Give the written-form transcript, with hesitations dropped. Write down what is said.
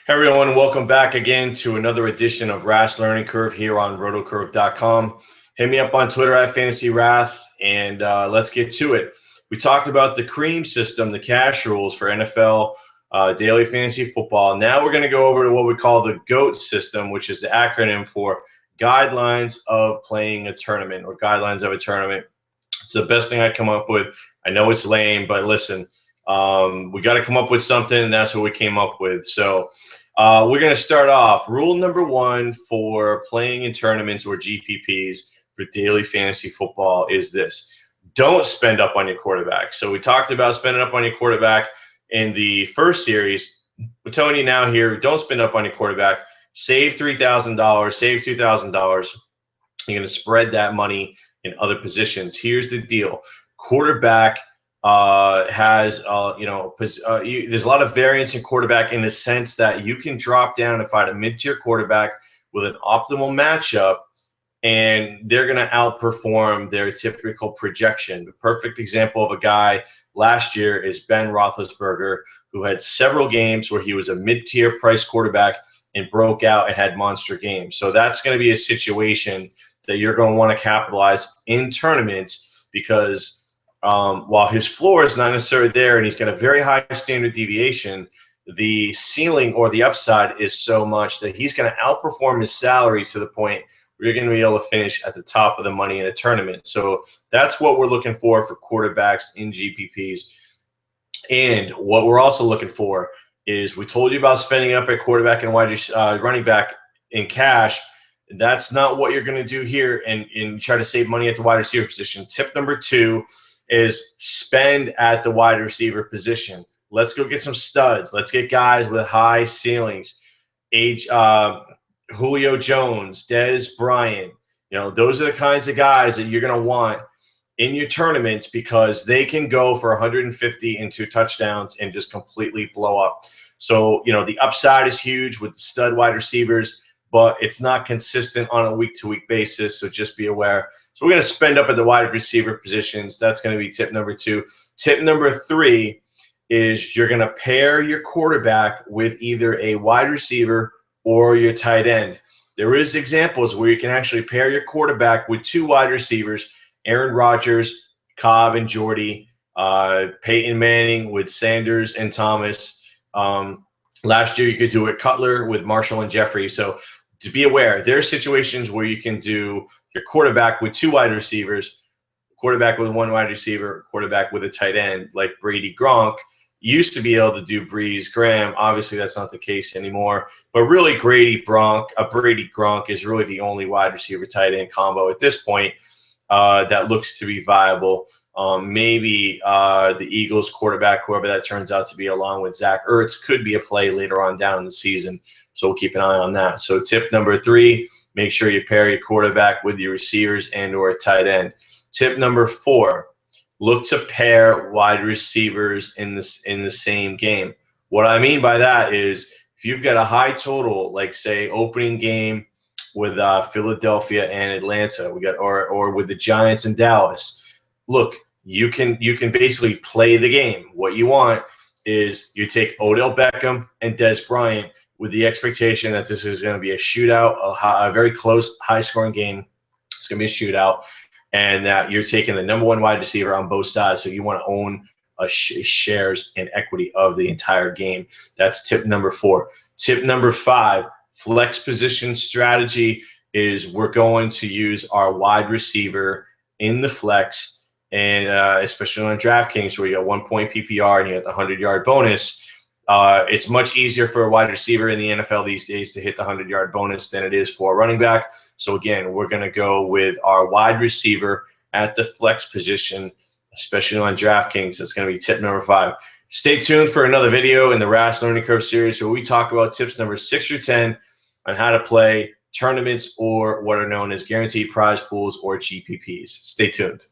Hey everyone, welcome back again to another edition of Rath's Learning Curve here on rotocurve.com. Hit me up on Twitter at FantasyRath, and let's get to it. We talked about the cream system, the cash rules for NFL daily fantasy football. Now we're going to go over to what we call the GOAT system, which is the acronym for Guidelines of Playing a Tournament, or Guidelines of a Tournament. It's the best thing I come up with. I know it's lame, but listen, we got to come up with something, and that's what we came up with. So we're going to start off. Rule number one for playing in tournaments or GPPs for daily fantasy football is this: don't spend up on your quarterback. So we talked about spending up on your quarterback in the first series. We're telling you now here, don't spend up on your quarterback. Save $3,000, save $2,000. You're going to spread that money in other positions. Here's the deal: quarterback has there's a lot of variance in quarterback in the sense that you can drop down and find a mid-tier quarterback with an optimal matchup, and they're going to outperform their typical projection. The perfect example of a guy last year is Ben Roethlisberger, who had several games where he was a mid-tier price quarterback and broke out and had monster games. So that's going to be a situation that you're going to want to capitalize in tournaments, because while his floor is not necessarily there and he's got a very high standard deviation, the ceiling or the upside is so much that he's going to outperform his salary to the point where you're going to be able to finish at the top of the money in a tournament. So that's what we're looking for quarterbacks in GPPs. And what we're also looking for is, we told you about spending up at quarterback and running back in cash. That's not what you're going to do here and try to save money at the wide receiver position. Tip number two is spend at the wide receiver position. Let's go get some studs. Let's get guys with high ceilings. Julio Jones, Dez Bryant. Those are the kinds of guys that you're going to want in your tournaments, because they can go for 150 and 2 touchdowns and just completely blow up. So, the upside is huge with stud wide receivers, but it's not consistent on a week-to-week basis, so just be aware. So we're going to spend up at the wide receiver positions. That's going to be tip number two. Tip number three is you're going to pair your quarterback with either a wide receiver or your tight end. There is examples where you can actually pair your quarterback with 2 wide receivers: Aaron Rodgers, Cobb and Jordy, Peyton Manning with Sanders and Thomas. Last year you could do it Cutler with Marshall and Jeffrey. So to be aware, there are situations where you can do your quarterback with 2 wide receivers, quarterback with 1 wide receiver, quarterback with a tight end, like Brady Gronk used to be able to do. Breeze Graham, obviously that's not the case anymore. But really, Brady Gronk is really the only wide receiver tight end combo at this point that looks to be viable. Maybe the Eagles quarterback, whoever that turns out to be, along with Zach Ertz, could be a play later on down in the season. So we'll keep an eye on that. So tip number three, make sure you pair your quarterback with your receivers and or a tight end. Tip number four, look to pair wide receivers in the same game. What I mean by that is, if you've got a high total, like say opening game with Philadelphia and Atlanta, or with the Giants and Dallas, look, you can basically play the game. What you want is you take Odell Beckham and Dez Bryant with the expectation that this is going to be a shootout, a very close, high-scoring game. It's going to be a shootout, and that you're taking the number 1 wide receiver on both sides, so you want to own shares and equity of the entire game. That's tip number 4. Tip number 5, flex position strategy, is we're going to use our wide receiver in the flex, and especially on DraftKings, where you got 1 point PPR and you got the 100-yard bonus. It's much easier for a wide receiver in the NFL these days to hit the 100-yard bonus than it is for a running back. So again, we're going to go with our wide receiver at the flex position, especially on DraftKings. That's going to be tip number 5. Stay tuned for another video in the Rath's Learning Curve series, where we talk about tips number 6 through 10 on how to play tournaments, or what are known as guaranteed prize pools, or GPPs. Stay tuned.